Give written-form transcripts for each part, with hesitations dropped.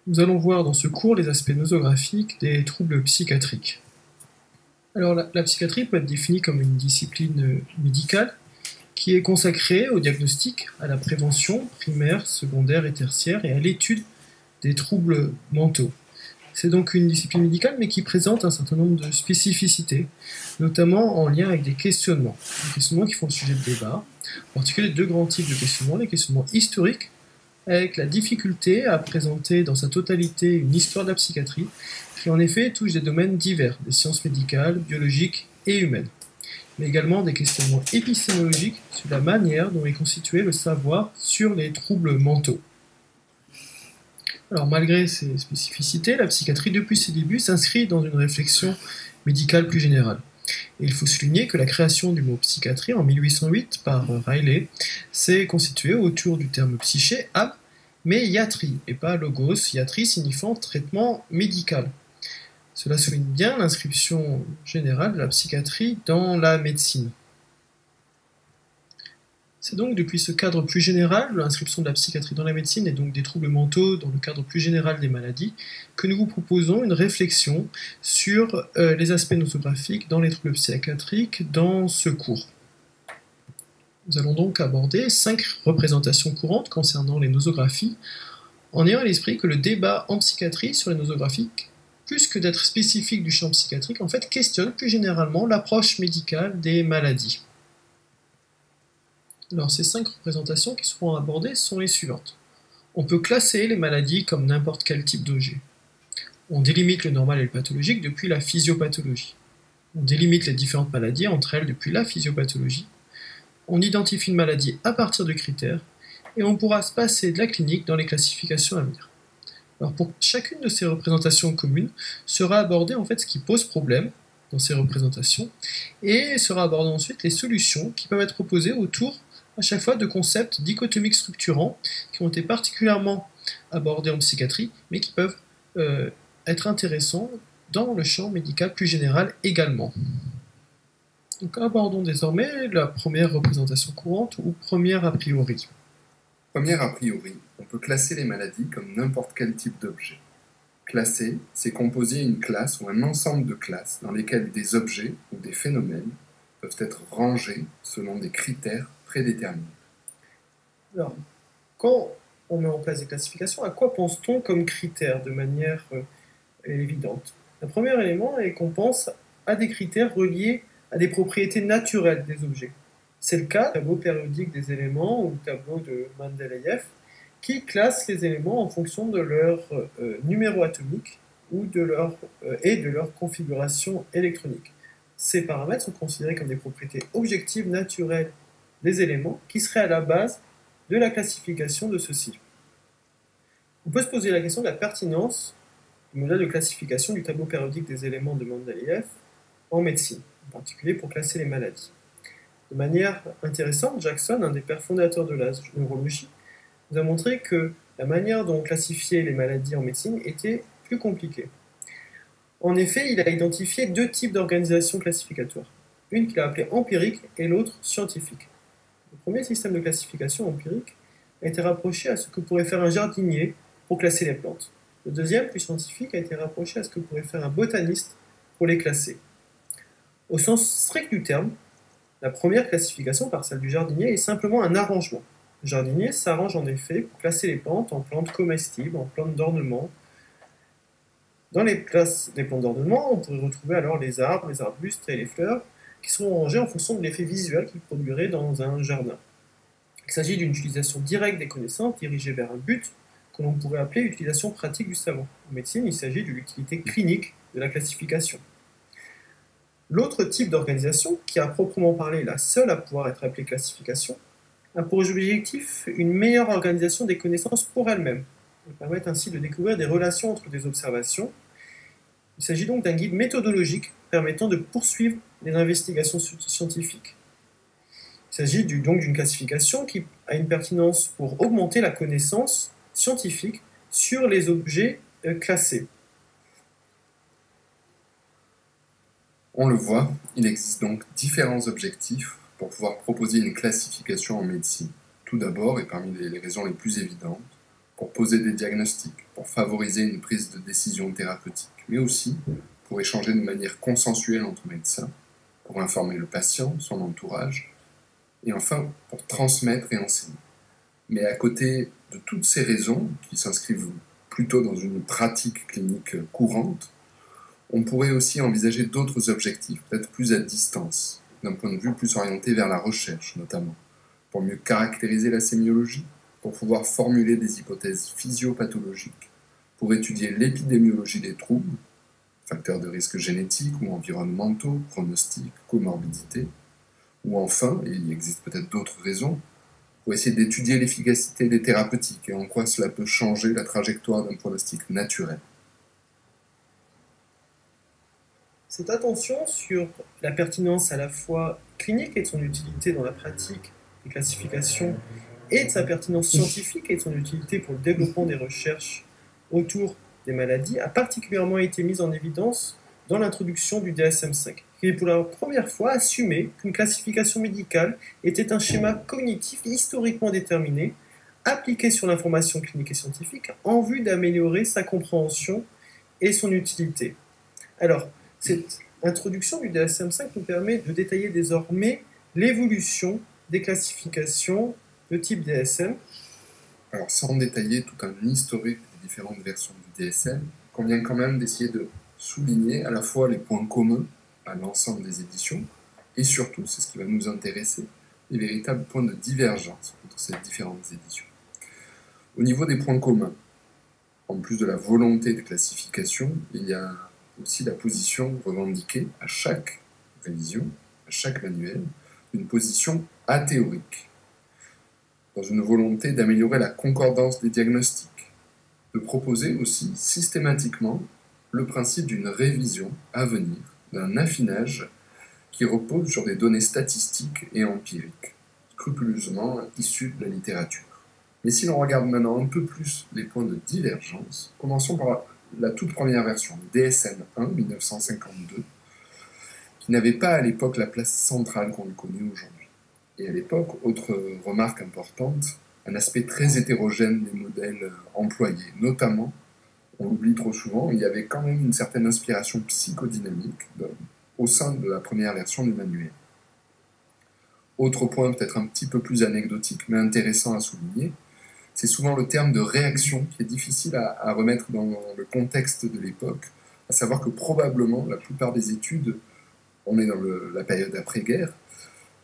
Nous allons voir dans ce cours les aspects nosographiques des troubles psychiatriques. Alors la psychiatrie peut être définie comme une discipline médicale qui est consacrée au diagnostic, à la prévention primaire, secondaire et tertiaire et à l'étude des troubles mentaux. C'est donc une discipline médicale mais qui présente un certain nombre de spécificités, notamment en lien avec des questionnements qui font le sujet de débat, en particulier deux grands types de questionnements, les questionnements historiques, avec la difficulté à présenter dans sa totalité une histoire de la psychiatrie, qui en effet touche des domaines divers, des sciences médicales, biologiques et humaines, mais également des questionnements épistémologiques sur la manière dont est constitué le savoir sur les troubles mentaux. Alors malgré ces spécificités, la psychiatrie depuis ses débuts s'inscrit dans une réflexion médicale plus générale. Et il faut souligner que la création du mot psychiatrie en 1808 par Riley s'est constituée autour du terme psyché, âme, mais iatrie, et pas logos, iatrie signifiant traitement médical. Cela souligne bien l'inscription générale de la psychiatrie dans la médecine. C'est donc depuis ce cadre plus général, l'inscription de la psychiatrie dans la médecine et donc des troubles mentaux dans le cadre plus général des maladies, que nous vous proposons une réflexion sur les aspects nosographiques dans les troubles psychiatriques dans ce cours. Nous allons donc aborder 5 représentations courantes concernant les nosographies, en ayant à l'esprit que le débat en psychiatrie sur les nosographies, plus que d'être spécifique du champ psychiatrique, en fait questionne plus généralement l'approche médicale des maladies. Alors ces 5 représentations qui seront abordées sont les suivantes. On peut classer les maladies comme n'importe quel type d'objet. On délimite le normal et le pathologique depuis la physiopathologie. On délimite les différentes maladies entre elles depuis la physiopathologie. On identifie une maladie à partir de critères et on pourra se passer de la clinique dans les classifications à venir. Alors pour chacune de ces représentations communes sera abordé en fait ce qui pose problème dans ces représentations et sera abordé ensuite les solutions qui peuvent être proposées autour à chaque fois de concepts dichotomiques structurants qui ont été particulièrement abordés en psychiatrie, mais qui peuvent être intéressants dans le champ médical plus général également. Donc abordons désormais la première représentation courante ou première a priori. Première a priori, on peut classer les maladies comme n'importe quel type d'objet. Classer, c'est composer une classe ou un ensemble de classes dans lesquelles des objets ou des phénomènes peuvent être rangés selon des critères prédéterminés. Alors, quand on met en place des classifications, à quoi pense-t-on comme critères de manière évidente? Le premier élément est qu'on pense à des critères reliés à des propriétés naturelles des objets. C'est le cas du tableau périodique des éléments ou le tableau de Mendeleïev qui classe les éléments en fonction de leur numéro atomique ou de leur configuration électronique. Ces paramètres sont considérés comme des propriétés objectives naturelles des éléments qui seraient à la base de la classification de ceux-ci. On peut se poser la question de la pertinence du modèle de classification du tableau périodique des éléments de Mendeleïev en médecine, en particulier pour classer les maladies. De manière intéressante, Jackson, un des pères fondateurs de la neurologie, nous a montré que la manière dont on classifiait les maladies en médecine était plus compliquée. En effet, il a identifié 2 types d'organisations classificatoires, une qu'il a appelée empirique et l'autre scientifique. Le premier système de classification empirique a été rapproché à ce que pourrait faire un jardinier pour classer les plantes. Le deuxième, plus scientifique, a été rapproché à ce que pourrait faire un botaniste pour les classer. Au sens strict du terme, la première classification, par celle du jardinier, est simplement un arrangement. Le jardinier s'arrange en effet pour classer les plantes en plantes comestibles, en plantes d'ornement. Dans les classes des plantes d'ornement, on pourrait retrouver alors les arbres, les arbustes et les fleurs, qui seront rangés en fonction de l'effet visuel qu'ils produiraient dans un jardin. Il s'agit d'une utilisation directe des connaissances dirigée vers un but que l'on pourrait appeler utilisation pratique du savoir. En médecine, il s'agit de l'utilité clinique de la classification. L'autre type d'organisation, qui à proprement parler est la seule à pouvoir être appelée classification, a pour objectif une meilleure organisation des connaissances pour elle-même. Elle permet ainsi de découvrir des relations entre des observations. Il s'agit donc d'un guide méthodologique permettant de poursuivre les investigations scientifiques. Il s'agit donc d'une classification qui a une pertinence pour augmenter la connaissance scientifique sur les objets classés. On le voit, il existe donc différents objectifs pour pouvoir proposer une classification en médecine. Tout d'abord, et parmi les raisons les plus évidentes, pour poser des diagnostics, pour favoriser une prise de décision thérapeutique, mais aussi pour échanger de manière consensuelle entre médecins, pour informer le patient, son entourage, et enfin pour transmettre et enseigner. Mais à côté de toutes ces raisons, qui s'inscrivent plutôt dans une pratique clinique courante, on pourrait aussi envisager d'autres objectifs, peut-être plus à distance, d'un point de vue plus orienté vers la recherche notamment, pour mieux caractériser la sémiologie, pour pouvoir formuler des hypothèses physiopathologiques, pour étudier l'épidémiologie des troubles, facteurs de risque génétiques ou environnementaux, pronostics, comorbidité, ou enfin, et il existe peut-être d'autres raisons, pour essayer d'étudier l'efficacité des thérapeutiques et en quoi cela peut changer la trajectoire d'un pronostic naturel. Cette attention sur la pertinence à la fois clinique et de son utilité dans la pratique des classifications et de sa pertinence scientifique et de son utilité pour le développement des recherches autour des maladies a particulièrement été mise en évidence dans l'introduction du DSM-5, qui est pour la première fois assumé qu'une classification médicale était un schéma cognitif historiquement déterminé, appliqué sur l'information clinique et scientifique en vue d'améliorer sa compréhension et son utilité. Alors, cette introduction du DSM-5 nous permet de détailler désormais l'évolution des classifications de type DSM. Alors, sans détailler tout un historique des différentes versions du DSM, il convient quand même d'essayer de souligner à la fois les points communs à l'ensemble des éditions, et surtout, c'est ce qui va nous intéresser, les véritables points de divergence entre ces différentes éditions. Au niveau des points communs, en plus de la volonté de classification, il y a aussi la position revendiquée à chaque révision, à chaque manuel, une position athéorique, dans une volonté d'améliorer la concordance des diagnostics, de proposer aussi systématiquement le principe d'une révision à venir, d'un affinage qui repose sur des données statistiques et empiriques, scrupuleusement issues de la littérature. Mais si l'on regarde maintenant un peu plus les points de divergence, commençons par la toute première version, DSM-1, 1952, qui n'avait pas à l'époque la place centrale qu'on lui connaît aujourd'hui. Et à l'époque, autre remarque importante, un aspect très hétérogène des modèles employés, notamment, on l'oublie trop souvent, il y avait quand même une certaine inspiration psychodynamique au sein de la première version du manuel. Autre point peut-être un petit peu plus anecdotique, mais intéressant à souligner, c'est souvent le terme de réaction qui est difficile à remettre dans le contexte de l'époque, à savoir que probablement la plupart des études, on est dans la période après-guerre,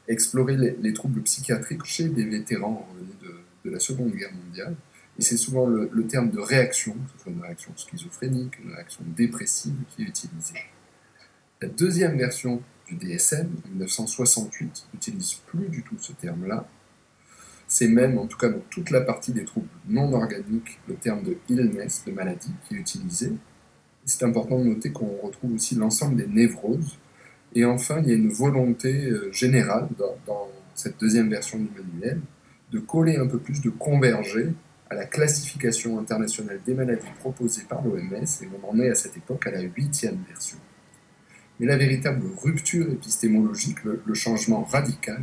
exploraient les troubles psychiatriques chez des vétérans revenus de la Seconde Guerre mondiale, et c'est souvent le terme de réaction, que ce soit une réaction schizophrénique, une réaction dépressive, qui est utilisé. La deuxième version du DSM, 1968, n'utilise plus du tout ce terme-là. C'est même, en tout cas dans toute la partie des troubles non organiques, le terme de illness, de maladie, qui est utilisé. C'est important de noter qu'on retrouve aussi l'ensemble des névroses. Et enfin, il y a une volonté générale dans cette deuxième version du manuel de coller un peu plus, de converger à la classification internationale des maladies proposée par l'OMS, et on en est à cette époque à la 8e version. Mais la véritable rupture épistémologique, le changement radical,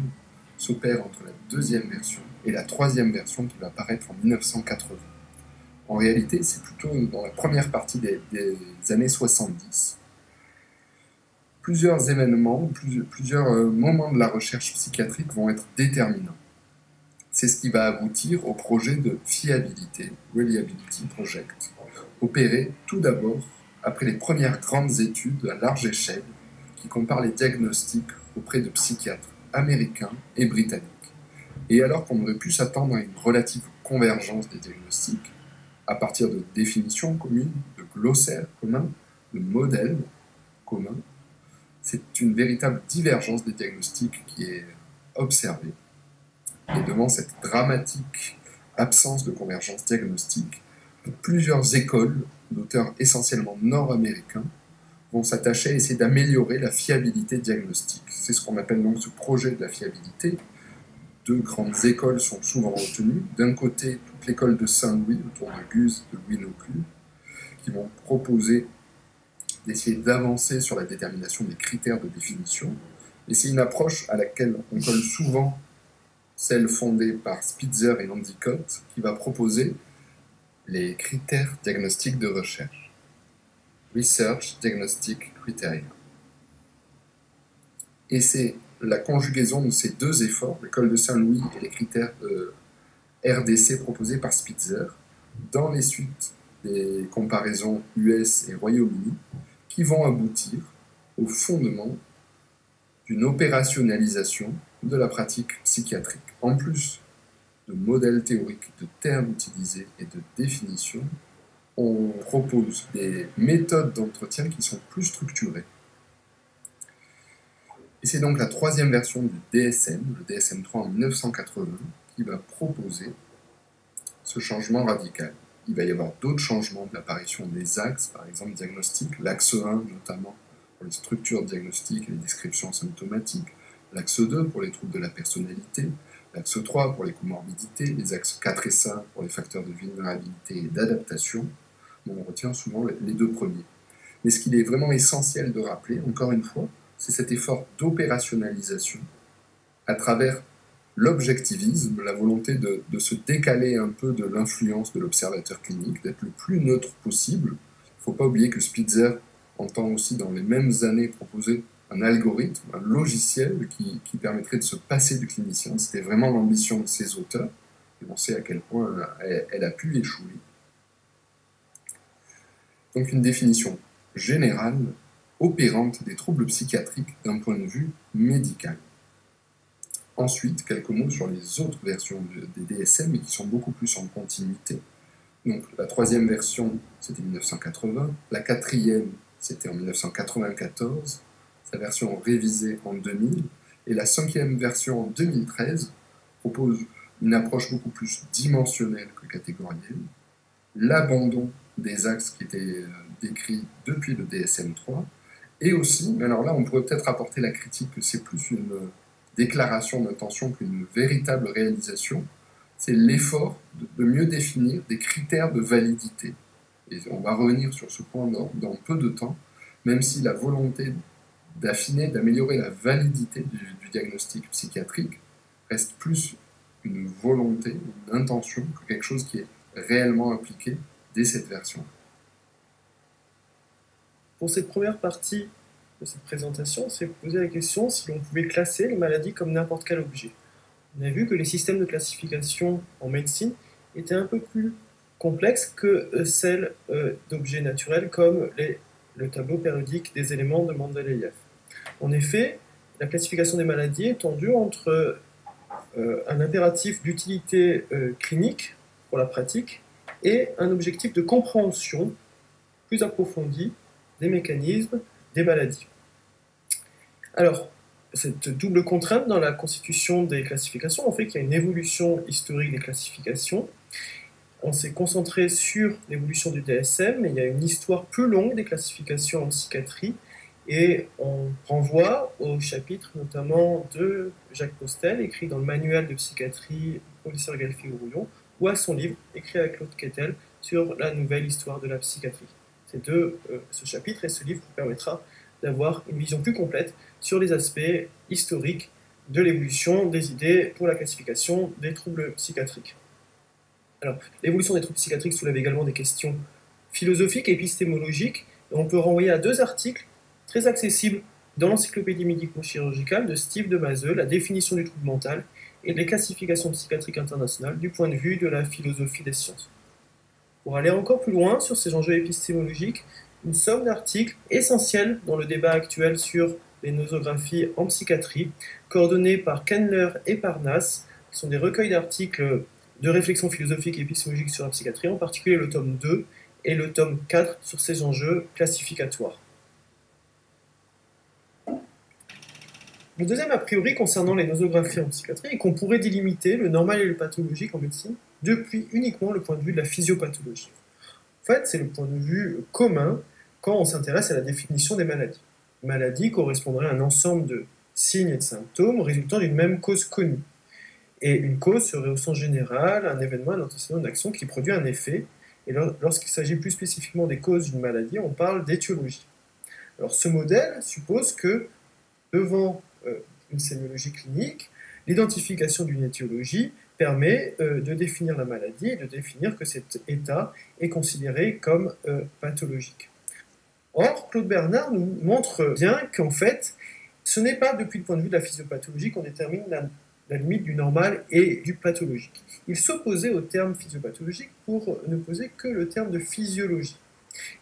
s'opère entre la deuxième version et la troisième version qui va apparaître en 1980. En réalité, c'est plutôt dans la première partie des années 70. Plusieurs événements, plusieurs moments de la recherche psychiatrique vont être déterminants. C'est ce qui va aboutir au projet de fiabilité, Reliability Project, opéré tout d'abord après les premières grandes études à large échelle qui comparent les diagnostics auprès de psychiatres américains et britanniques. Et alors qu'on aurait pu s'attendre à une relative convergence des diagnostics, à partir de définitions communes, de glossaires communs, de modèles communs, c'est une véritable divergence des diagnostics qui est observée. Et devant cette dramatique absence de convergence diagnostique, plusieurs écoles d'auteurs essentiellement nord-américains vont s'attacher à essayer d'améliorer la fiabilité diagnostique. C'est ce qu'on appelle donc ce projet de la fiabilité. Deux grandes écoles sont souvent retenues. D'un côté, toute l'école de Saint-Louis, autour de Guz, de Louis-Nocu, qui vont proposer d'essayer d'avancer sur la détermination des critères de définition. Et c'est une approche à laquelle on colle souvent celle fondée par Spitzer et Endicott, qui va proposer les critères diagnostiques de recherche. Research Diagnostic Criteria. Et c'est la conjugaison de ces deux efforts, l'école de Saint-Louis et les critères de RDC proposés par Spitzer, dans les suites des comparaisons US et Royaume-Uni, qui vont aboutir au fondement d'une opérationnalisation de la pratique psychiatrique. En plus de modèles théoriques, de termes utilisés et de définitions, on propose des méthodes d'entretien qui sont plus structurées. Et c'est donc la troisième version du DSM, le DSM-3 en 1980, qui va proposer ce changement radical. Il va y avoir d'autres changements de l'apparition des axes, par exemple diagnostiques, l'axe 1 notamment pour les structures diagnostiques et les descriptions symptomatiques, l'axe 2 pour les troubles de la personnalité, l'axe 3 pour les comorbidités, les axes 4 et 5 pour les facteurs de vulnérabilité et d'adaptation. Bon, on retient souvent les deux premiers. Mais ce qu'il est vraiment essentiel de rappeler, encore une fois, c'est cet effort d'opérationnalisation à travers l'objectivisme, la volonté de se décaler un peu de l'influence de l'observateur clinique, d'être le plus neutre possible. Il ne faut pas oublier que Spitzer entend aussi dans les mêmes années proposer un algorithme, un logiciel qui permettrait de se passer du clinicien. C'était vraiment l'ambition de ses auteurs, et on sait à quel point elle a pu échouer. Donc une définition générale, opérante des troubles psychiatriques d'un point de vue médical. Ensuite, quelques mots sur les autres versions des DSM, mais qui sont beaucoup plus en continuité. Donc la troisième version, c'était 1980, la quatrième, c'était en 1994, sa version révisée en 2000, et la cinquième version en 2013 propose une approche beaucoup plus dimensionnelle que catégorielle, l'abandon des axes qui étaient décrits depuis le DSM-3, et aussi, mais alors là on pourrait peut-être apporter la critique que c'est plus une déclaration d'intention qu'une véritable réalisation, c'est l'effort de mieux définir des critères de validité. Et on va revenir sur ce point dans peu de temps, même si la volonté d'affiner, d'améliorer la validité du diagnostic psychiatrique reste plus une volonté, une intention, que quelque chose qui est réellement appliqué dès cette version. Pour cette première partie de cette présentation, on s'est posé la question si l'on pouvait classer les maladies comme n'importe quel objet. On a vu que les systèmes de classification en médecine étaient un peu plus complexes que celles d'objets naturels comme le tableau périodique des éléments de Mendeleïev. En effet, la classification des maladies est tendue entre un impératif d'utilité clinique pour la pratique et un objectif de compréhension plus approfondie des mécanismes des maladies. Alors, cette double contrainte dans la constitution des classifications, en fait qu'il y a une évolution historique des classifications. On s'est concentré sur l'évolution du DSM, mais il y a une histoire plus longue des classifications en psychiatrie, et on renvoie au chapitre notamment de Jacques Postel, écrit dans le manuel de psychiatrie du professeur Galfi-Houillon, ou à son livre, écrit avec Claude Quetel, sur la nouvelle histoire de la psychiatrie. Ce chapitre et ce livre vous permettra d'avoir une vision plus complète sur les aspects historiques de l'évolution des idées pour la classification des troubles psychiatriques. Alors, l'évolution des troubles psychiatriques soulève également des questions philosophiques et épistémologiques, et on peut renvoyer à deux articles très accessibles dans l'encyclopédie médico-chirurgicale de Steve de Mazeux, la définition du trouble mental et les classifications psychiatriques internationales du point de vue de la philosophie des sciences. Pour aller encore plus loin sur ces enjeux épistémologiques, une somme d'articles essentiels dans le débat actuel sur les nosographies en psychiatrie, coordonnés par Kendler et Parnasse, qui sont des recueils d'articles de réflexion philosophique et épistémologique sur la psychiatrie, en particulier le tome 2 et le tome 4 sur ces enjeux classificatoires. Le deuxième a priori concernant les nosographies en psychiatrie est qu'on pourrait délimiter le normal et le pathologique en médecine depuis uniquement le point de vue de la physiopathologie. En fait, c'est le point de vue commun quand on s'intéresse à la définition des maladies. Une maladie correspondrait à un ensemble de signes et de symptômes résultant d'une même cause connue. Et une cause serait au sens général un événement, un antécédent d'action qui produit un effet. Et lorsqu'il s'agit plus spécifiquement des causes d'une maladie, on parle d'étiologie. Alors ce modèle suppose que devant une sémiologie clinique, l'identification d'une étiologie permet de définir la maladie et de définir que cet état est considéré comme pathologique. Or, Claude Bernard nous montre bien qu'en fait, ce n'est pas depuis le point de vue de la physiopathologie qu'on détermine la limite du normal et du pathologique. Il s'opposait au terme physiopathologique pour ne poser que le terme de physiologie.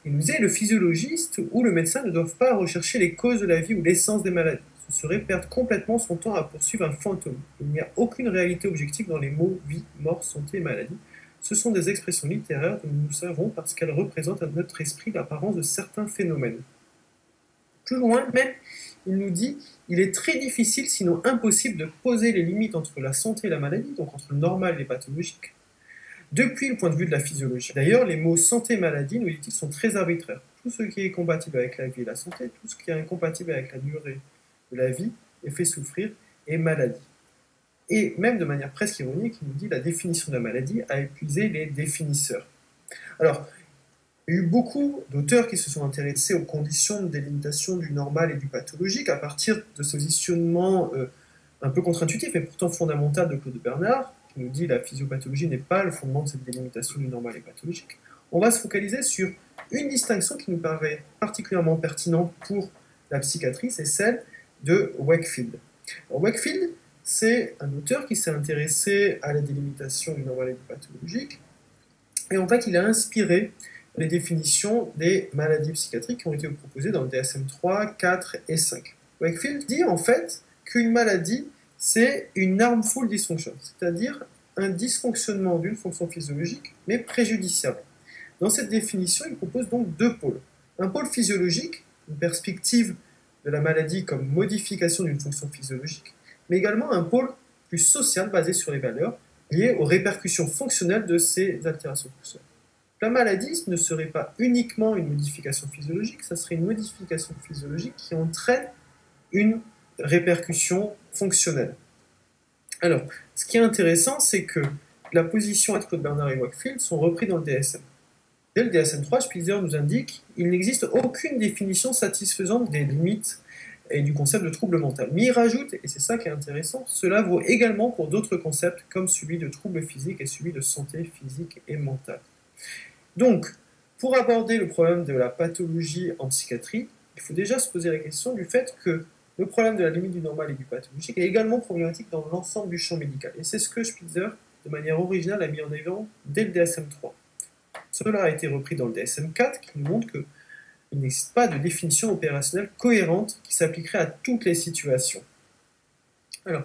Il nous disait le physiologiste ou le médecin ne doivent pas rechercher les causes de la vie ou l'essence des maladies. Ce serait perdre complètement son temps à poursuivre un fantôme. Il n'y a aucune réalité objective dans les mots vie, mort, santé et maladie. Ce sont des expressions littéraires dont nous savons parce qu'elles représentent à notre esprit l'apparence de certains phénomènes. Plus loin, même, il nous dit il est très difficile, sinon impossible, de poser les limites entre la santé et la maladie, donc entre le normal et les pathologiques, depuis le point de vue de la physiologie. D'ailleurs, les mots santé et maladie, nous dit-il, sont très arbitraires. Tout ce qui est compatible avec la vie et la santé, tout ce qui est incompatible avec la durée de la vie et fait souffrir est maladie. Et même de manière presque ironique, il nous dit la définition de la maladie a épuisé les définisseurs. Alors, il y a eu beaucoup d'auteurs qui se sont intéressés aux conditions de délimitation du normal et du pathologique à partir de ce positionnement un peu contre-intuitif, mais pourtant fondamental de Claude Bernard, qui nous dit la physiopathologie n'est pas le fondement de cette délimitation du normal et pathologique. On va se focaliser sur une distinction qui nous paraît particulièrement pertinente pour la psychiatrie, c'est celle de Wakefield. Alors, Wakefield, c'est un auteur qui s'est intéressé à la délimitation du normal et du pathologique, et en fait, il a inspiré les définitions des maladies psychiatriques qui ont été proposées dans le DSM-3, 4 et 5. Wakefield dit en fait qu'une maladie, c'est une harmful dysfunction, c'est-à-dire un dysfonctionnement d'une fonction physiologique, mais préjudiciable. Dans cette définition, il propose donc deux pôles. Un pôle physiologique, une perspective de la maladie comme modification d'une fonction physiologique, mais également un pôle plus social basé sur les valeurs liées aux répercussions fonctionnelles de ces altérations fonctionnelles. La maladie ne serait pas uniquement une modification physiologique, ça serait une modification physiologique qui entraîne une répercussion fonctionnelle. Alors, ce qui est intéressant, c'est que la position de Claude Bernard et Wakefield sont repris dans le DSM. Dès le DSM-3, Spitzer nous indique qu'il n'existe aucune définition satisfaisante des limites et du concept de trouble mental. Mais il rajoute, et c'est ça qui est intéressant, cela vaut également pour d'autres concepts comme celui de trouble physique et celui de santé physique et mentale. Donc, pour aborder le problème de la pathologie en psychiatrie, il faut déjà se poser la question du fait que le problème de la limite du normal et du pathologique est également problématique dans l'ensemble du champ médical. Et c'est ce que Spitzer, de manière originale, a mis en avant dès le DSM-3. Cela a été repris dans le DSM-4 qui nous montre qu'il n'existe pas de définition opérationnelle cohérente qui s'appliquerait à toutes les situations. Alors,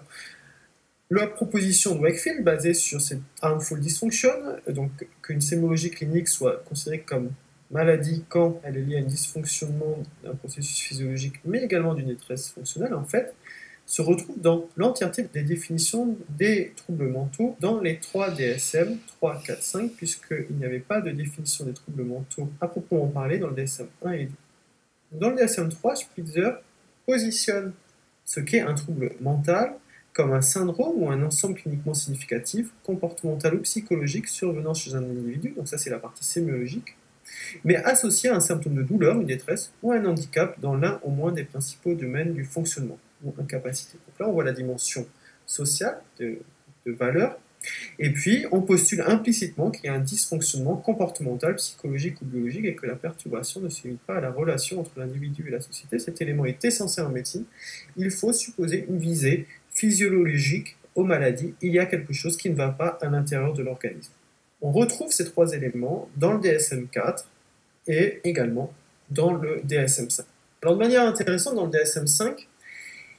la proposition de Wakefield, basée sur cette harmful dysfunction, donc qu'une sémiologie clinique soit considérée comme maladie quand elle est liée à un dysfonctionnement d'un processus physiologique, mais également d'une détresse fonctionnelle, en fait, se retrouve dans l'entièreté des définitions des troubles mentaux dans les 3 DSM, 3, 4, 5, puisqu'il n'y avait pas de définition des troubles mentaux à proprement parler dans le DSM 1 et 2. Dans le DSM 3, Spitzer positionne ce qu'est un trouble mental comme un syndrome ou un ensemble cliniquement significatif, comportemental ou psychologique survenant chez un individu, donc ça c'est la partie sémiologique, mais associé à un symptôme de douleur, une détresse ou un handicap dans l'un au moins des principaux domaines du fonctionnement ou incapacité. Donc là on voit la dimension sociale de valeur, et puis on postule implicitement qu'il y a un dysfonctionnement comportemental, psychologique ou biologique et que la perturbation ne se limite pas à la relation entre l'individu et la société. Cet élément est essentiel en médecine. Il faut supposer une visée physiologique aux maladies. Il y a quelque chose qui ne va pas à l'intérieur de l'organisme. On retrouve ces 3 éléments dans le DSM-4 et également dans le DSM-5. Alors de manière intéressante, dans le DSM-5,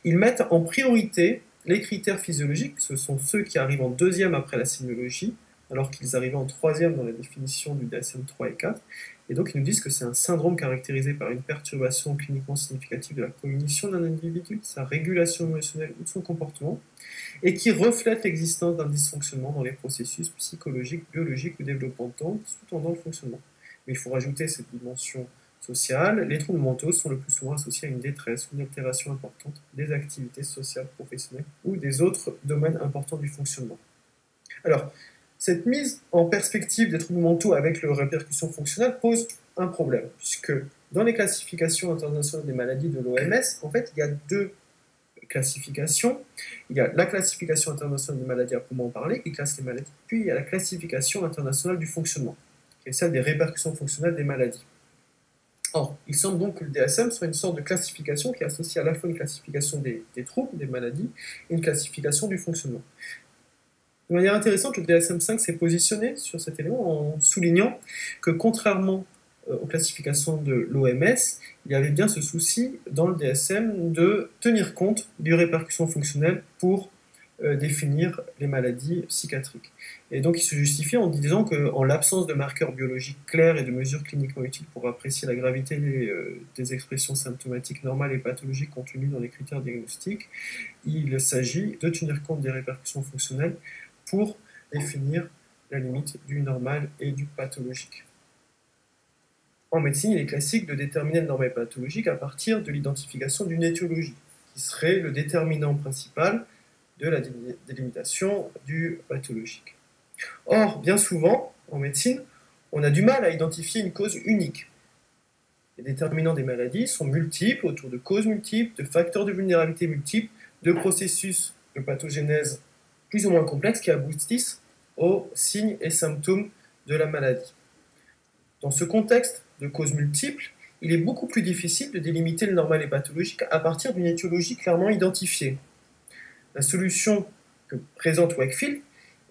ils mettent en priorité les critères physiologiques, ce sont ceux qui arrivent en 2e après la sémiologie, alors qu'ils arrivaient en 3e dans la définition du DSM 3 et 4. Et donc ils nous disent que c'est un syndrome caractérisé par une perturbation cliniquement significative de la cognition d'un individu, de sa régulation émotionnelle ou de son comportement, et qui reflète l'existence d'un dysfonctionnement dans les processus psychologiques, biologiques ou développementaux sous-tendant le fonctionnement. Mais il faut rajouter cette dimension sociale. Les troubles mentaux sont le plus souvent associés à une détresse ou une altération importante des activités sociales, professionnelles ou des autres domaines importants du fonctionnement. Alors, cette mise en perspective des troubles mentaux avec leurs répercussions fonctionnelles pose un problème, puisque dans les classifications internationales des maladies de l'OMS, en fait, il y a 2 classifications. Il y a la classification internationale des maladies à proprement parler, qui classe les maladies, puis il y a la classification internationale du fonctionnement, qui est celle des répercussions fonctionnelles des maladies. Or, il semble donc que le DSM soit une sorte de classification qui associe à la fois une classification des troubles, des maladies, et une classification du fonctionnement. De manière intéressante, le DSM-5 s'est positionné sur cet élément en soulignant que contrairement aux classifications de l'OMS, il y avait bien ce souci dans le DSM de tenir compte des répercussions fonctionnelles pour définir les maladies psychiatriques. Et donc il se justifie en disant qu'en l'absence de marqueurs biologiques clairs et de mesures cliniquement utiles pour apprécier la gravité des expressions symptomatiques normales et pathologiques contenues dans les critères diagnostiques, il s'agit de tenir compte des répercussions fonctionnelles pour définir la limite du normal et du pathologique. En médecine, il est classique de déterminer le normal et pathologique à partir de l'identification d'une étiologie, qui serait le déterminant principal de la délimitation du pathologique. Or, bien souvent, en médecine, on a du mal à identifier une cause unique. Les déterminants des maladies sont multiples, autour de causes multiples, de facteurs de vulnérabilité multiples, de processus de pathogénèse plus ou moins complexes qui aboutissent aux signes et symptômes de la maladie. Dans ce contexte de causes multiples, il est beaucoup plus difficile de délimiter le normal et pathologique à partir d'une étiologie clairement identifiée. La solution que présente Wakefield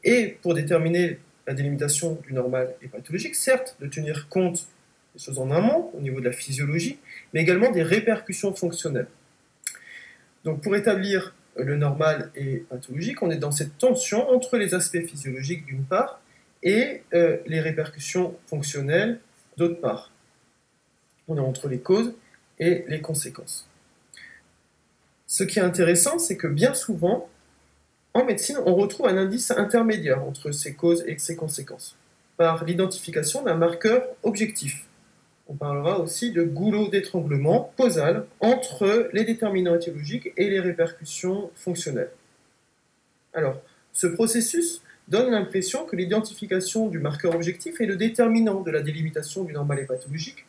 est, pour déterminer la délimitation du normal et pathologique, certes de tenir compte des choses en amont, au niveau de la physiologie, mais également des répercussions fonctionnelles. Donc pour établir le normal et pathologique, on est dans cette tension entre les aspects physiologiques d'une part et les répercussions fonctionnelles d'autre part. On est entre les causes et les conséquences. Ce qui est intéressant, c'est que bien souvent, en médecine, on retrouve un indice intermédiaire entre ces causes et ces conséquences, par l'identification d'un marqueur objectif. On parlera aussi de goulot d'étranglement causal entre les déterminants étiologiques et les répercussions fonctionnelles. Alors, ce processus donne l'impression que l'identification du marqueur objectif est le déterminant de la délimitation du normal et pathologique,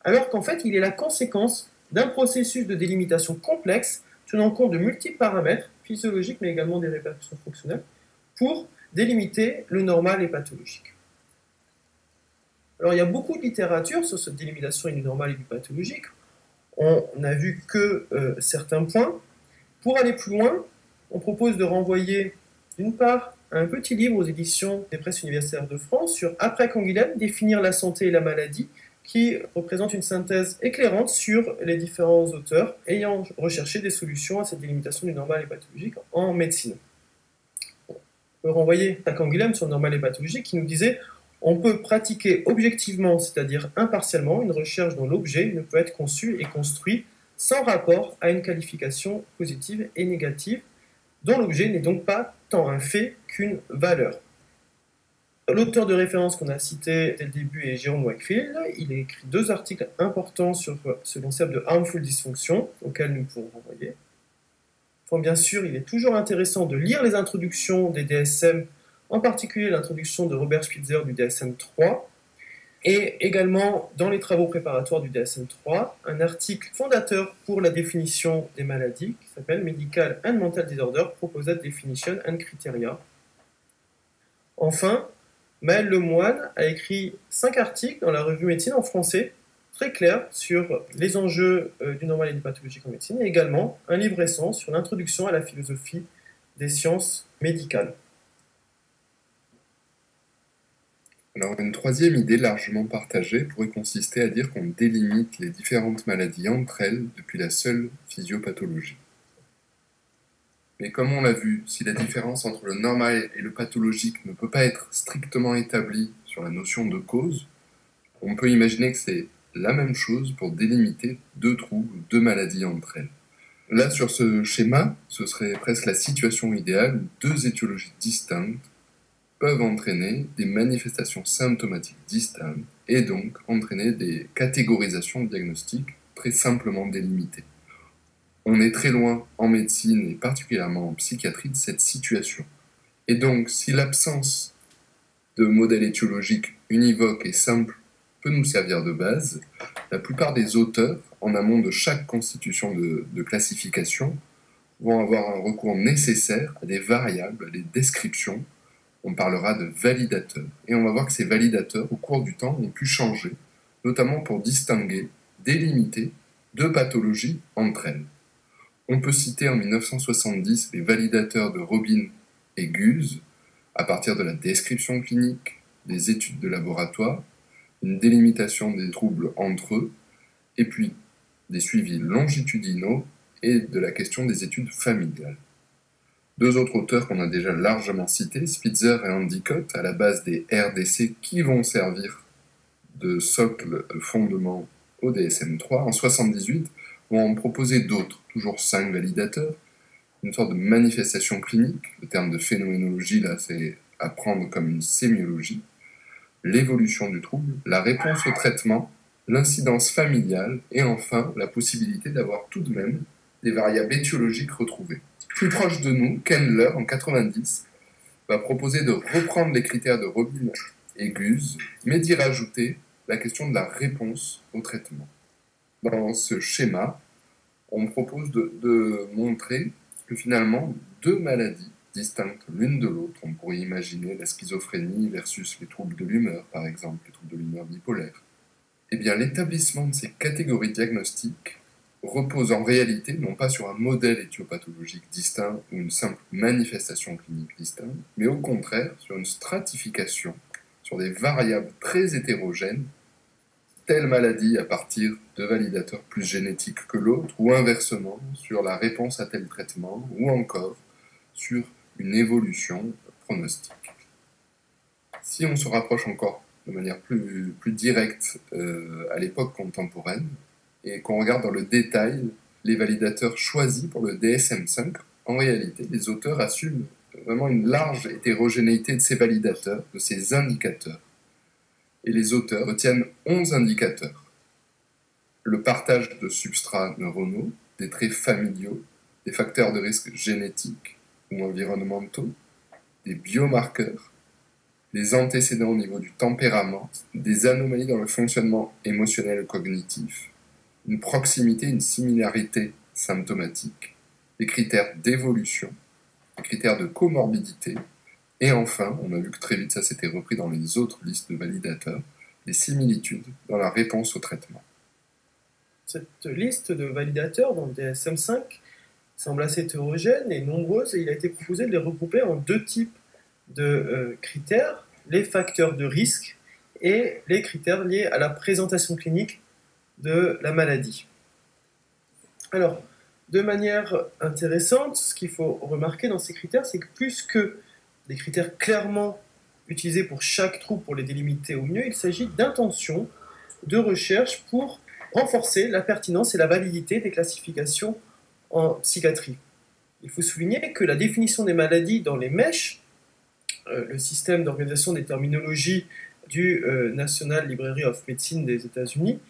alors qu'en fait, il est la conséquence d'un processus de délimitation complexe tenant compte de multiples paramètres physiologiques, mais également des répercussions fonctionnelles, pour délimiter le normal et pathologique. Alors, il y a beaucoup de littérature sur cette délimitation du normal et du pathologique. On n'a vu que certains points. Pour aller plus loin, on propose de renvoyer, d'une part, un petit livre aux éditions des Presses universitaires de France sur Après Canguilhem, définir la santé et la maladie, qui représente une synthèse éclairante sur les différents auteurs ayant recherché des solutions à cette délimitation du normal et pathologique en médecine. On peut renvoyer à Canguilhem sur le normal et pathologique qui nous disait on peut pratiquer objectivement, c'est-à-dire impartialement, une recherche dont l'objet ne peut être conçu et construit sans rapport à une qualification positive et négative, dont l'objet n'est donc pas tant un fait qu'une valeur. L'auteur de référence qu'on a cité dès le début est Jérôme Wakefield. Il a écrit 2 articles importants sur ce concept de harmful dysfunction, auquel nous pouvons renvoyer. Enfin, bien sûr, il est toujours intéressant de lire les introductions des DSM, en particulier l'introduction de Robert Spitzer du DSM-3, et également dans les travaux préparatoires du DSM-3, un article fondateur pour la définition des maladies qui s'appelle Medical and Mental Disorder Proposed Definition and Criteria. Enfin, Maël Lemoine a écrit 5 articles dans la revue Médecine en français, très clairs sur les enjeux du normal et du pathologique en médecine, et également un livre récent sur l'introduction à la philosophie des sciences médicales. Alors, une troisième idée largement partagée pourrait consister à dire qu'on délimite les différentes maladies entre elles depuis la seule physiopathologie. Mais comme on l'a vu, si la différence entre le normal et le pathologique ne peut pas être strictement établie sur la notion de cause, on peut imaginer que c'est la même chose pour délimiter 2 troubles ou 2 maladies entre elles. Là, sur ce schéma, ce serait presque la situation idéale où 2 étiologies distinctes peuvent entraîner des manifestations symptomatiques distinctes et donc entraîner des catégorisations diagnostiques très simplement délimitées. On est très loin en médecine et particulièrement en psychiatrie de cette situation. Et donc, si l'absence de modèle étiologique univoque et simple peut nous servir de base, la plupart des auteurs, en amont de chaque constitution de classification, vont avoir un recours nécessaire à des variables, à des descriptions. On parlera de validateurs. Et on va voir que ces validateurs, au cours du temps, ont pu changer, notamment pour distinguer, délimiter deux pathologies entre elles. On peut citer en 1970 les validateurs de Robin et Guse, à partir de la description clinique, des études de laboratoire, une délimitation des troubles entre eux, et puis des suivis longitudinaux et de la question des études familiales. Deux autres auteurs qu'on a déjà largement cités, Spitzer et Endicott, à la base des RDC qui vont servir de socle fondement au DSM-3, en 1978, vont en proposer d'autres, toujours 5 validateurs, une sorte de manifestation clinique, le terme de phénoménologie là c'est à prendre comme une sémiologie, l'évolution du trouble, la réponse au traitement, l'incidence familiale et enfin la possibilité d'avoir tout de même des variables étiologiques retrouvées. Plus proche de nous, Kendler, en 90, va proposer de reprendre les critères de Robin et Guse, mais d'y rajouter la question de la réponse au traitement. Dans ce schéma, on propose de montrer que finalement, deux maladies distinctes l'une de l'autre, on pourrait imaginer la schizophrénie versus les troubles de l'humeur, par exemple, les troubles de l'humeur bipolaire, eh bien l'établissement de ces catégories diagnostiques repose en réalité non pas sur un modèle éthiopathologique distinct ou une simple manifestation clinique distincte, mais au contraire sur une stratification, sur des variables très hétérogènes, telle maladie à partir de validateurs plus génétiques que l'autre, ou inversement sur la réponse à tel traitement, ou encore sur une évolution pronostique. Si on se rapproche encore de manière plus directe à l'époque contemporaine, et qu'on regarde dans le détail les validateurs choisis pour le DSM-5, en réalité, les auteurs assument vraiment une large hétérogénéité de ces validateurs, de ces indicateurs. Et les auteurs retiennent 11 indicateurs. Le partage de substrats neuronaux, des traits familiaux, des facteurs de risque génétiques ou environnementaux, des biomarqueurs, des antécédents au niveau du tempérament, des anomalies dans le fonctionnement émotionnel et cognitif, une proximité, une similarité symptomatique, des critères d'évolution, des critères de comorbidité, et enfin, on a vu que très vite ça s'était repris dans les autres listes de validateurs, des similitudes dans la réponse au traitement. Cette liste de validateurs dans le DSM-5 semble assez hétérogène et nombreuse, et il a été proposé de les regrouper en deux types de critères, les facteurs de risque et les critères liés à la présentation clinique de la maladie. Alors, de manière intéressante, ce qu'il faut remarquer dans ces critères, c'est que plus que des critères clairement utilisés pour chaque trouble pour les délimiter au mieux, il s'agit d'intentions de recherche pour renforcer la pertinence et la validité des classifications en psychiatrie. Il faut souligner que la définition des maladies dans les MESH, le système d'organisation des terminologies du National Library of Medicine des États-Unis,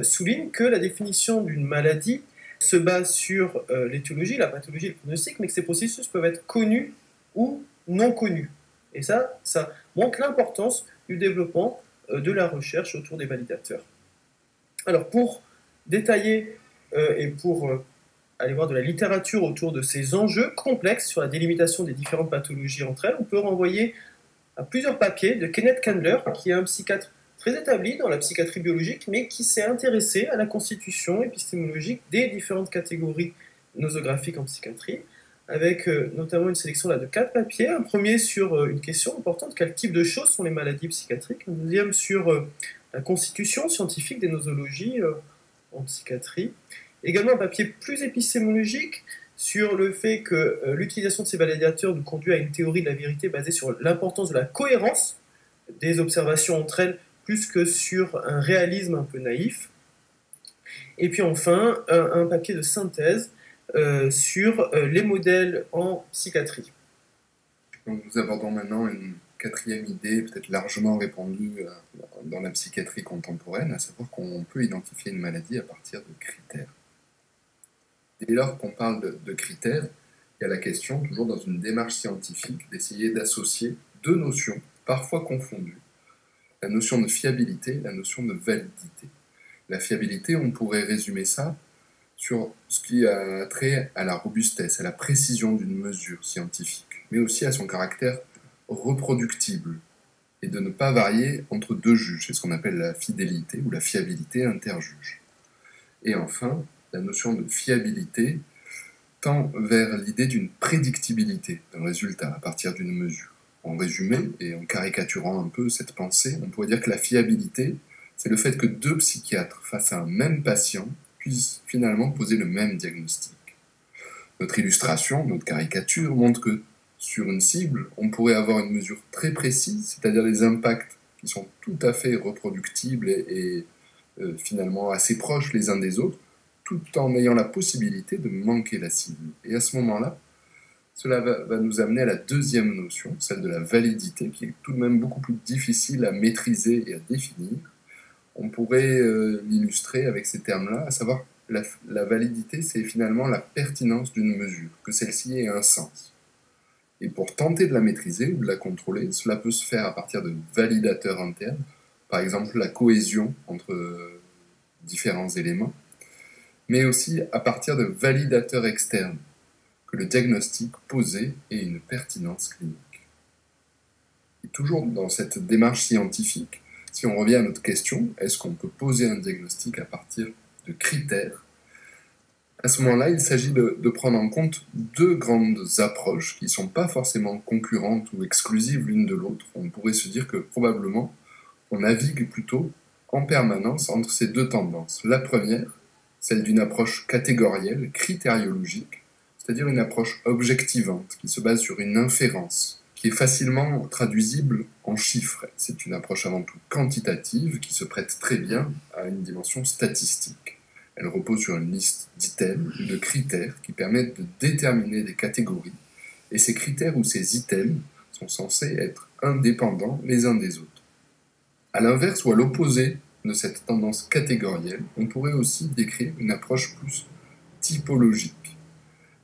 souligne que la définition d'une maladie se base sur l'étiologie, la pathologie et le pronostic, mais que ces processus peuvent être connus ou non connus. Et ça montre l'importance du développement de la recherche autour des validateurs. Alors pour détailler et pour aller voir de la littérature autour de ces enjeux complexes sur la délimitation des différentes pathologies entre elles, on peut renvoyer à plusieurs papiers de Kenneth Candler, qui est un psychiatre très établi dans la psychiatrie biologique, mais qui s'est intéressé à la constitution épistémologique des différentes catégories nosographiques en psychiatrie, avec notamment une sélection là, de 4 papiers. Un premier sur une question importante, quel type de choses sont les maladies psychiatriques. Un deuxième sur la constitution scientifique des nosologies en psychiatrie. Également un papier plus épistémologique sur le fait que l'utilisation de ces validateurs nous conduit à une théorie de la vérité basée sur l'importance de la cohérence des observations entre elles, plus que sur un réalisme un peu naïf. Et puis enfin, un papier de synthèse sur les modèles en psychiatrie. Nous abordons maintenant une quatrième idée, peut-être largement répandue dans la psychiatrie contemporaine, à savoir qu'on peut identifier une maladie à partir de critères. Dès lors qu'on parle de critères, il y a la question, toujours dans une démarche scientifique, d'essayer d'associer deux notions, parfois confondues. La notion de fiabilité et la notion de validité. La fiabilité, on pourrait résumer ça sur ce qui a trait à la robustesse, à la précision d'une mesure scientifique, mais aussi à son caractère reproductible, et de ne pas varier entre deux juges, c'est ce qu'on appelle la fidélité ou la fiabilité interjuge. Et enfin, la notion de fiabilité tend vers l'idée d'une prédictibilité d'un résultat à partir d'une mesure. En résumé, et en caricaturant un peu cette pensée, on pourrait dire que la fiabilité, c'est le fait que deux psychiatres face à un même patient puissent finalement poser le même diagnostic. Notre illustration, notre caricature montre que sur une cible, on pourrait avoir une mesure très précise, c'est-à-dire des impacts qui sont tout à fait reproductibles et finalement assez proches les uns des autres, tout en ayant la possibilité de manquer la cible. Et à ce moment-là, cela va nous amener à la deuxième notion, celle de la validité, qui est tout de même beaucoup plus difficile à maîtriser et à définir. On pourrait l'illustrer avec ces termes-là, à savoir la validité, c'est finalement la pertinence d'une mesure, que celle-ci ait un sens. Et pour tenter de la maîtriser ou de la contrôler, cela peut se faire à partir de validateurs internes, par exemple la cohésion entre différents éléments, mais aussi à partir de validateurs externes, que le diagnostic posé ait une pertinence clinique. Et toujours dans cette démarche scientifique, si on revient à notre question, est-ce qu'on peut poser un diagnostic à partir de critères? À ce moment-là, il s'agit de prendre en compte deux grandes approches qui ne sont pas forcément concurrentes ou exclusives l'une de l'autre. On pourrait se dire que probablement on navigue plutôt en permanence entre ces deux tendances. La première, celle d'une approche catégorielle, critériologique, c'est-à-dire une approche objectivante qui se base sur une inférence, qui est facilement traduisible en chiffres. C'est une approche avant tout quantitative qui se prête très bien à une dimension statistique. Elle repose sur une liste d'items ou de critères qui permettent de déterminer des catégories, et ces critères ou ces items sont censés être indépendants les uns des autres. À l'inverse ou à l'opposé de cette tendance catégorielle, on pourrait aussi décrire une approche plus typologique,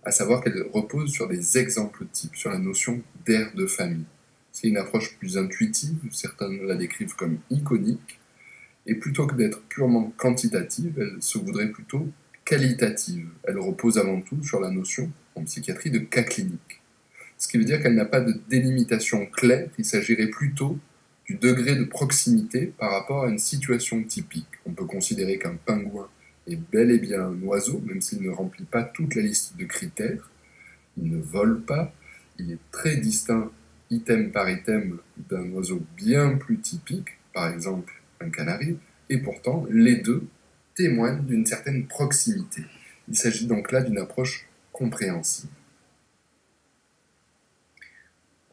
à savoir qu'elle repose sur des exemples types, sur la notion d'aire de famille. C'est une approche plus intuitive, certains la décrivent comme iconique, et plutôt que d'être purement quantitative, elle se voudrait plutôt qualitative. Elle repose avant tout sur la notion, en psychiatrie, de cas clinique. Ce qui veut dire qu'elle n'a pas de délimitation claire, il s'agirait plutôt du degré de proximité par rapport à une situation typique. On peut considérer qu'un pingouin est bel et bien un oiseau, même s'il ne remplit pas toute la liste de critères. Il ne vole pas, il est très distinct, item par item, d'un oiseau bien plus typique, par exemple un canari, et pourtant les deux témoignent d'une certaine proximité. Il s'agit donc là d'une approche compréhensible.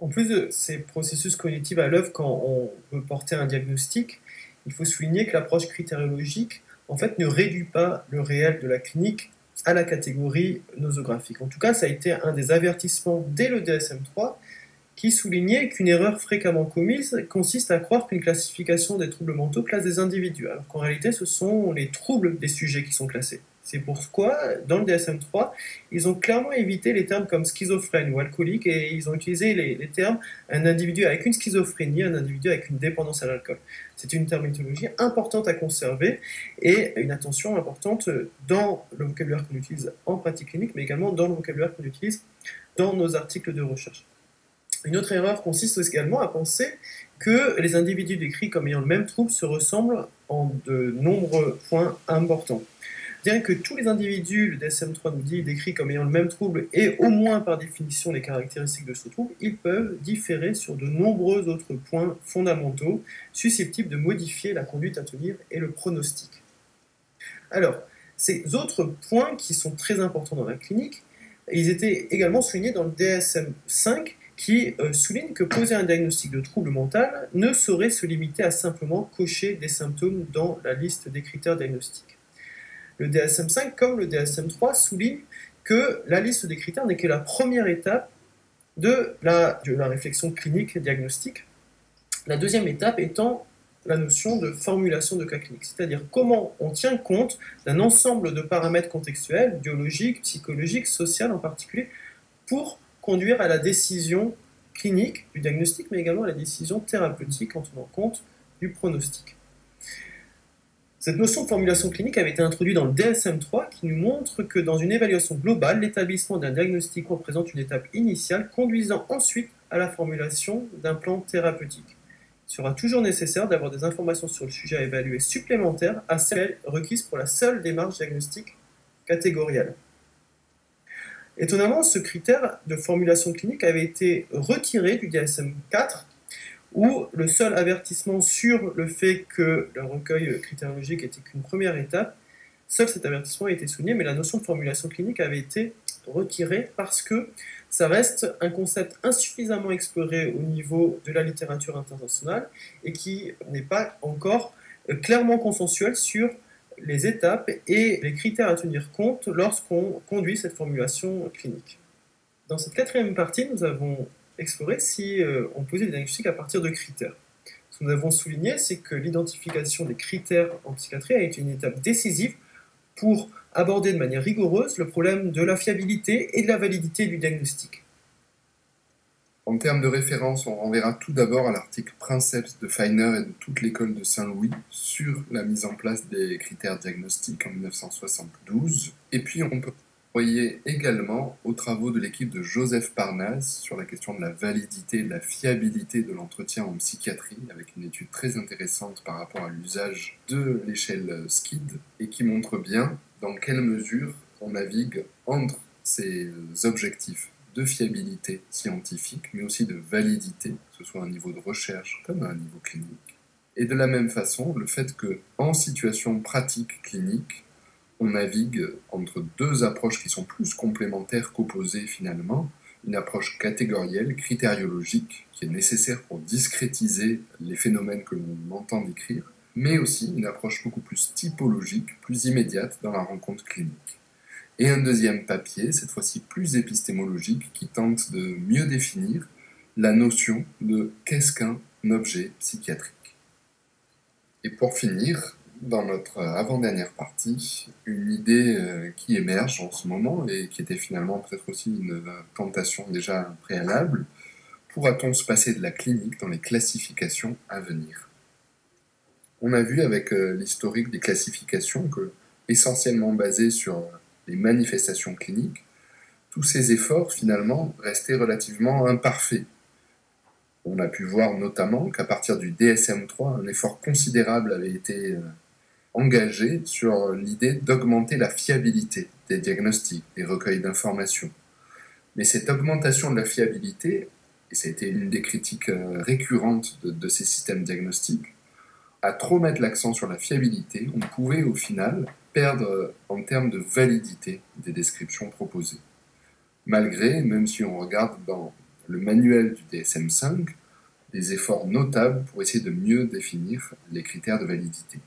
En plus de ces processus cognitifs à l'œuvre quand on veut porter un diagnostic, il faut souligner que l'approche critériologique en fait, ne réduit pas le réel de la clinique à la catégorie nosographique. En tout cas, ça a été un des avertissements dès le DSM-3 qui soulignait qu'une erreur fréquemment commise consiste à croire qu'une classification des troubles mentaux classe des individus, alors qu'en réalité, ce sont les troubles des sujets qui sont classés. C'est pourquoi, dans le DSM-3, ils ont clairement évité les termes comme schizophrène ou alcoolique, et ils ont utilisé les termes un individu avec une schizophrénie, un individu avec une dépendance à l'alcool. C'est une terminologie importante à conserver, et une attention importante dans le vocabulaire qu'on utilise en pratique clinique, mais également dans le vocabulaire qu'on utilise dans nos articles de recherche. Une autre erreur consiste également à penser que les individus décrits comme ayant le même trouble se ressemblent en de nombreux points importants. Bien que tous les individus, le DSM-3 nous dit, décrits comme ayant le même trouble et au moins par définition les caractéristiques de ce trouble, ils peuvent différer sur de nombreux autres points fondamentaux susceptibles de modifier la conduite à tenir et le pronostic. Alors, ces autres points qui sont très importants dans la clinique, ils étaient également soulignés dans le DSM-5 qui souligne que poser un diagnostic de trouble mental ne saurait se limiter à simplement cocher des symptômes dans la liste des critères diagnostiques. Le DSM-5, comme le DSM-3, souligne que la liste des critères n'est que la première étape de la réflexion clinique diagnostique. La deuxième étape étant la notion de formulation de cas cliniques, c'est-à-dire comment on tient compte d'un ensemble de paramètres contextuels, biologiques, psychologiques, sociaux en particulier, pour conduire à la décision clinique du diagnostic, mais également à la décision thérapeutique en tenant compte du pronostic. Cette notion de formulation clinique avait été introduite dans le DSM-3 qui nous montre que dans une évaluation globale, l'établissement d'un diagnostic représente une étape initiale conduisant ensuite à la formulation d'un plan thérapeutique. Il sera toujours nécessaire d'avoir des informations sur le sujet à évaluer supplémentaires à celles requises pour la seule démarche diagnostique catégorielle. Étonnamment, ce critère de formulation clinique avait été retiré du DSM-4 où le seul avertissement sur le fait que le recueil critériologique était qu'une première étape, seul cet avertissement a été souligné, mais la notion de formulation clinique avait été retirée parce que ça reste un concept insuffisamment exploré au niveau de la littérature internationale et qui n'est pas encore clairement consensuel sur les étapes et les critères à tenir compte lorsqu'on conduit cette formulation clinique. Dans cette quatrième partie, nous avons explorer si on posait des diagnostics à partir de critères. Ce que nous avons souligné, c'est que l'identification des critères en psychiatrie a été une étape décisive pour aborder de manière rigoureuse le problème de la fiabilité et de la validité du diagnostic. En termes de référence, on renverra tout d'abord à l'article Princeps de Feiner et de toute l'école de Saint-Louis sur la mise en place des critères diagnostiques en 1972. Et puis on peut renvoyer également aux travaux de l'équipe de Joseph Parnasse sur la question de la validité et de la fiabilité de l'entretien en psychiatrie, avec une étude très intéressante par rapport à l'usage de l'échelle SKID, et qui montre bien dans quelle mesure on navigue entre ces objectifs de fiabilité scientifique, mais aussi de validité, que ce soit à un niveau de recherche comme à un niveau clinique. Et de la même façon, le fait qu'en situation pratique clinique, on navigue entre deux approches qui sont plus complémentaires qu'opposées finalement, une approche catégorielle, critériologique, qui est nécessaire pour discrétiser les phénomènes que l'on entend décrire, mais aussi une approche beaucoup plus typologique, plus immédiate dans la rencontre clinique. Et un deuxième papier, cette fois-ci plus épistémologique, qui tente de mieux définir la notion de qu'est-ce qu'un objet psychiatrique. Et pour finir, dans notre avant-dernière partie, une idée qui émerge en ce moment et qui était finalement peut-être aussi une tentation déjà préalable, pourra-t-on se passer de la clinique dans les classifications à venir ? On a vu avec l'historique des classifications que, essentiellement basées sur les manifestations cliniques, tous ces efforts finalement restaient relativement imparfaits. On a pu voir notamment qu'à partir du DSM-3, un effort considérable avait été engagé sur l'idée d'augmenter la fiabilité des diagnostics, des recueils d'informations. Mais cette augmentation de la fiabilité, et ça a été une des critiques récurrentes de ces systèmes diagnostiques, à trop mettre l'accent sur la fiabilité, on pouvait au final perdre en termes de validité des descriptions proposées. Malgré, même si on regarde dans le manuel du DSM-5, des efforts notables pour essayer de mieux définir les critères de validité.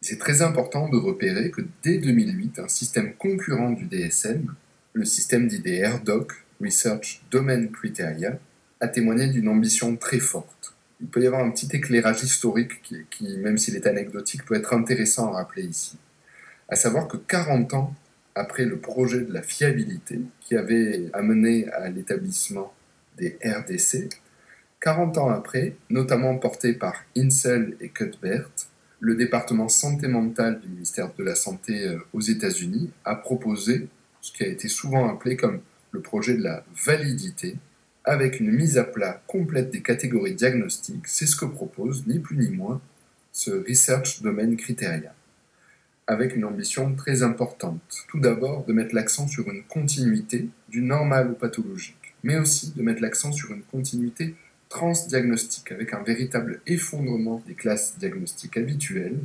C'est très important de repérer que dès 2008, un système concurrent du DSM, le système dit des RDoC, Research Domain Criteria, a témoigné d'une ambition très forte. Il peut y avoir un petit éclairage historique qui, même s'il est anecdotique, peut être intéressant à rappeler ici. À savoir que 40 ans après le projet de la fiabilité qui avait amené à l'établissement des RDC, 40 ans après, notamment porté par Insel et Cuthbert, le département santé mentale du ministère de la Santé aux États-Unis a proposé ce qui a été souvent appelé comme le projet de la validité, avec une mise à plat complète des catégories diagnostiques. C'est ce que propose, ni plus ni moins, ce Research Domain Criteria, avec une ambition très importante. Tout d'abord, de mettre l'accent sur une continuité du normal au pathologique, mais aussi de mettre l'accent sur une continuité transdiagnostique, avec un véritable effondrement des classes diagnostiques habituelles,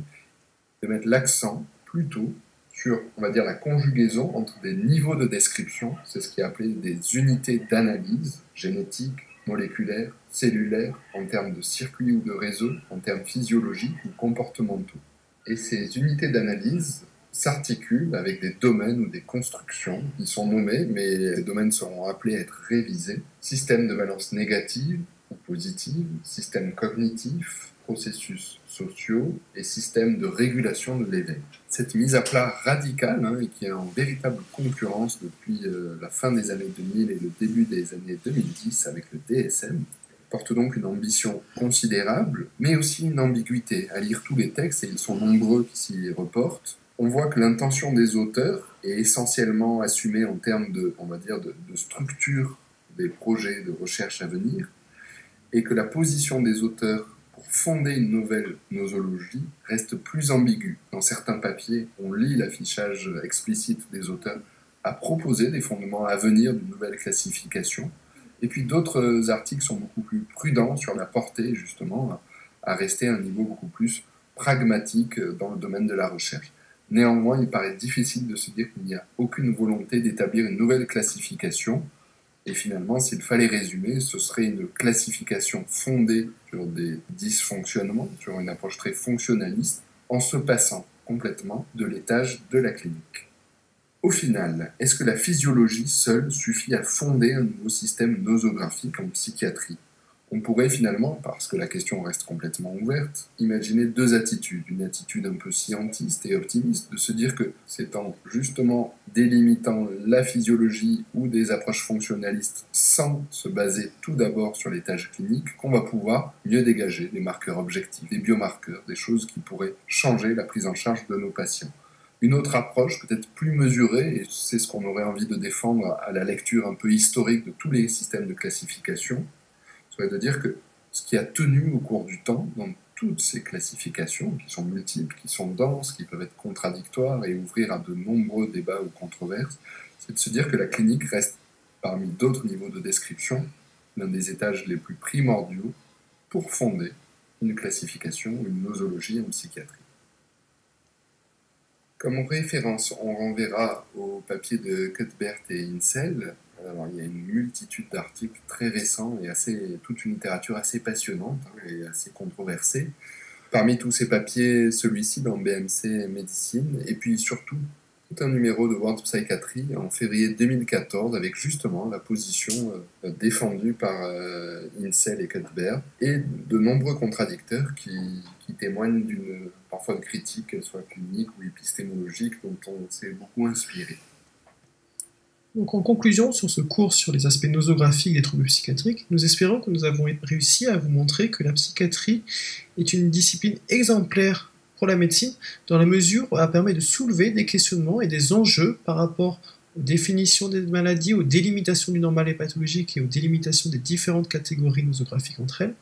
de mettre l'accent plutôt sur, on va dire, la conjugaison entre des niveaux de description, c'est ce qui est appelé des unités d'analyse, génétique, moléculaire, cellulaire, en termes de circuits ou de réseaux, en termes physiologiques ou comportementaux. Et ces unités d'analyse s'articulent avec des domaines ou des constructions qui sont nommés, mais les domaines seront appelés à être révisés. Système de valence négative ou positive, système cognitif, processus sociaux et système de régulation de l'éveil. Cette mise à plat radicale, et qui est en véritable concurrence depuis la fin des années 2000 et le début des années 2010 avec le DSM, porte donc une ambition considérable, mais aussi une ambiguïté. À lire tous les textes, et ils sont nombreux qui s'y reportent, on voit que l'intention des auteurs est essentiellement assumée en termes de, on va dire, de structure des projets de recherche à venir, et que la position des auteurs pour fonder une nouvelle nosologie reste plus ambiguë. Dans certains papiers, on lit l'affichage explicite des auteurs à proposer des fondements à venir d'une nouvelle classification, et puis d'autres articles sont beaucoup plus prudents sur la portée, justement, à rester à un niveau beaucoup plus pragmatique dans le domaine de la recherche. Néanmoins, il paraît difficile de se dire qu'il n'y a aucune volonté d'établir une nouvelle classification, et finalement, s'il fallait résumer, ce serait une classification fondée sur des dysfonctionnements, sur une approche très fonctionnaliste, en se passant complètement de l'étage de la clinique. Au final, est-ce que la physiologie seule suffit à fonder un nouveau système nosographique en psychiatrie ? On pourrait finalement, parce que la question reste complètement ouverte, imaginer deux attitudes. Une attitude un peu scientiste et optimiste, de se dire que c'est en justement délimitant la physiologie ou des approches fonctionnalistes sans se baser tout d'abord sur les tâches cliniques qu'on va pouvoir mieux dégager des marqueurs objectifs, des biomarqueurs, des choses qui pourraient changer la prise en charge de nos patients. Une autre approche, peut-être plus mesurée, et c'est ce qu'on aurait envie de défendre à la lecture un peu historique de tous les systèmes de classification, serait de dire que ce qui a tenu au cours du temps dans toutes ces classifications, qui sont multiples, qui sont denses, qui peuvent être contradictoires et ouvrir à de nombreux débats ou controverses, c'est de se dire que la clinique reste, parmi d'autres niveaux de description, l'un des étages les plus primordiaux pour fonder une classification ou une nosologie en psychiatrie. Comme référence, on renverra au papier de Cuthbert et Insel. Alors, il y a une multitude d'articles très récents et toute une littérature assez passionnante et assez controversée. Parmi tous ces papiers, celui-ci dans BMC Médecine, et puis surtout tout un numéro de World Psychiatry en février 2014 avec justement la position défendue par Insel et Cuthbert et de nombreux contradicteurs qui témoignent d'une parfois de critique, soit clinique ou épistémologique, dont on s'est beaucoup inspiré. Donc en conclusion, sur ce cours sur les aspects nosographiques des troubles psychiatriques, nous espérons que nous avons réussi à vous montrer que la psychiatrie est une discipline exemplaire pour la médecine, dans la mesure où elle permet de soulever des questionnements et des enjeux par rapport aux définitions des maladies, aux délimitations du normal et pathologique et aux délimitations des différentes catégories nosographiques entre elles,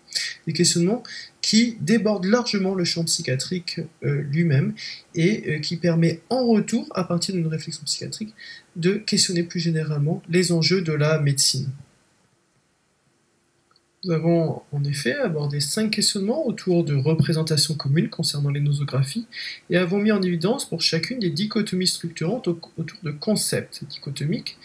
des questionnements qui débordent largement le champ psychiatrique lui-même et qui permet en retour, à partir d'une réflexion psychiatrique, de questionner plus généralement les enjeux de la médecine. Nous avons en effet abordé 5 questionnements autour de représentations communes concernant les nosographies et avons mis en évidence pour chacune des dichotomies structurantes autour de concepts dichotomiques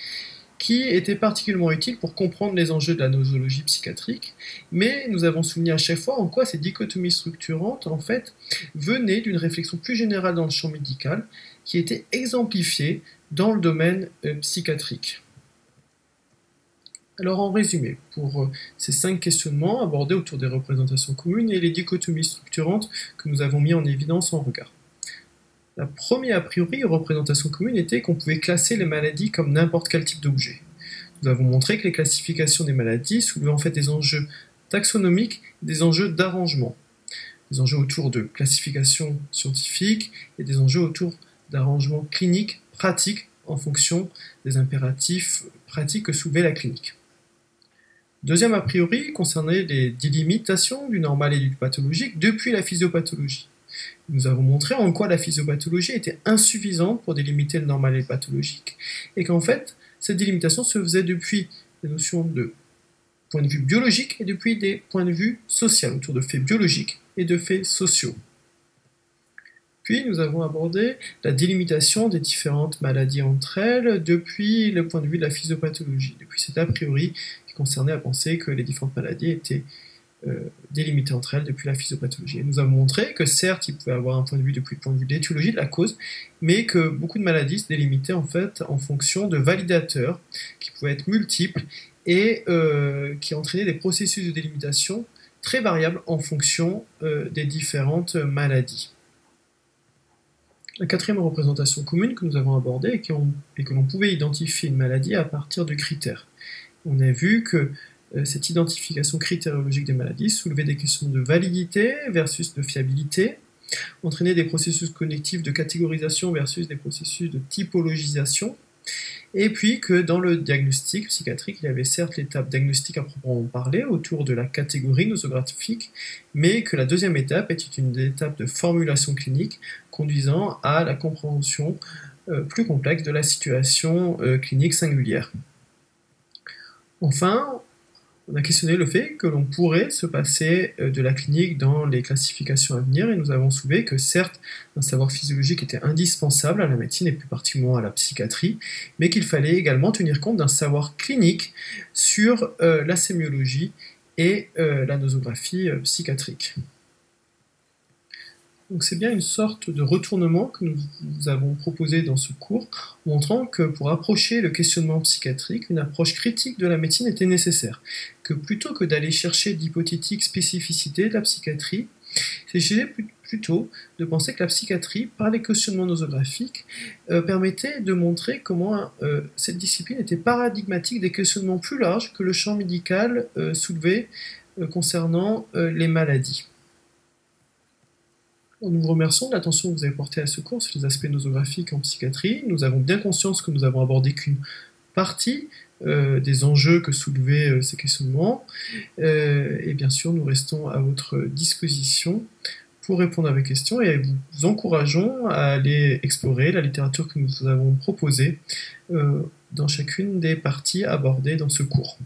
qui étaient particulièrement utiles pour comprendre les enjeux de la nosologie psychiatrique, mais nous avons souligné à chaque fois en quoi ces dichotomies structurantes en fait venaient d'une réflexion plus générale dans le champ médical qui était exemplifiée dans le domaine psychiatrique. Alors en résumé, pour ces 5 questionnements abordés autour des représentations communes et les dichotomies structurantes que nous avons mis en évidence en regard. La première a priori représentation commune était qu'on pouvait classer les maladies comme n'importe quel type d'objet. Nous avons montré que les classifications des maladies soulevaient en fait des enjeux taxonomiques et des enjeux d'arrangement. Des enjeux autour de classification scientifique et des enjeux autour d'arrangement clinique, pratique, en fonction des impératifs pratiques que soulevait la clinique. Deuxième a priori concernait les délimitations du normal et du pathologique depuis la physiopathologie. Nous avons montré en quoi la physiopathologie était insuffisante pour délimiter le normal et le pathologique, et qu'en fait, cette délimitation se faisait depuis des notions de point de vue biologique et depuis des points de vue sociaux, autour de faits biologiques et de faits sociaux. Puis nous avons abordé la délimitation des différentes maladies entre elles depuis le point de vue de la physiopathologie, depuis cet a priori qui concernait à penser que les différentes maladies étaient délimitées entre elles depuis la physiopathologie. Et nous avons montré que certes, il pouvait avoir un point de vue depuis le point de vue de l'étiologie de la cause, mais que beaucoup de maladies se délimitaient en fait en fonction de validateurs qui pouvaient être multiples et qui entraînaient des processus de délimitation très variables en fonction des différentes maladies. La quatrième représentation commune que nous avons abordée est que l'on pouvait identifier une maladie à partir de critères. On a vu que cette identification critériologique des maladies soulevait des questions de validité versus de fiabilité, entraînait des processus cognitifs de catégorisation versus des processus de typologisation, et puis que dans le diagnostic psychiatrique, il y avait certes l'étape diagnostique à proprement parler autour de la catégorie nosographique, mais que la deuxième étape était une étape de formulation clinique conduisant à la compréhension plus complexe de la situation clinique singulière. Enfin, on a questionné le fait que l'on pourrait se passer de la clinique dans les classifications à venir, et nous avons soulevé que certes, un savoir physiologique était indispensable à la médecine et plus particulièrement à la psychiatrie, mais qu'il fallait également tenir compte d'un savoir clinique sur la sémiologie et la nosographie psychiatrique. Donc c'est bien une sorte de retournement que nous avons proposé dans ce cours, montrant que pour approcher le questionnement psychiatrique, une approche critique de la médecine était nécessaire, que plutôt que d'aller chercher d'hypothétiques spécificités de la psychiatrie, il s'agissait plutôt de penser que la psychiatrie, par les questionnements nosographiques, permettait de montrer comment cette discipline était paradigmatique des questionnements plus larges que le champ médical soulevait concernant les maladies. Nous vous remercions de l'attention que vous avez portée à ce cours sur les aspects nosographiques en psychiatrie. Nous avons bien conscience que nous avons abordé qu'une partie des enjeux que soulevaient ces questionnements. Et bien sûr, nous restons à votre disposition pour répondre à vos questions et vous encourageons à aller explorer la littérature que nous avons proposée dans chacune des parties abordées dans ce cours.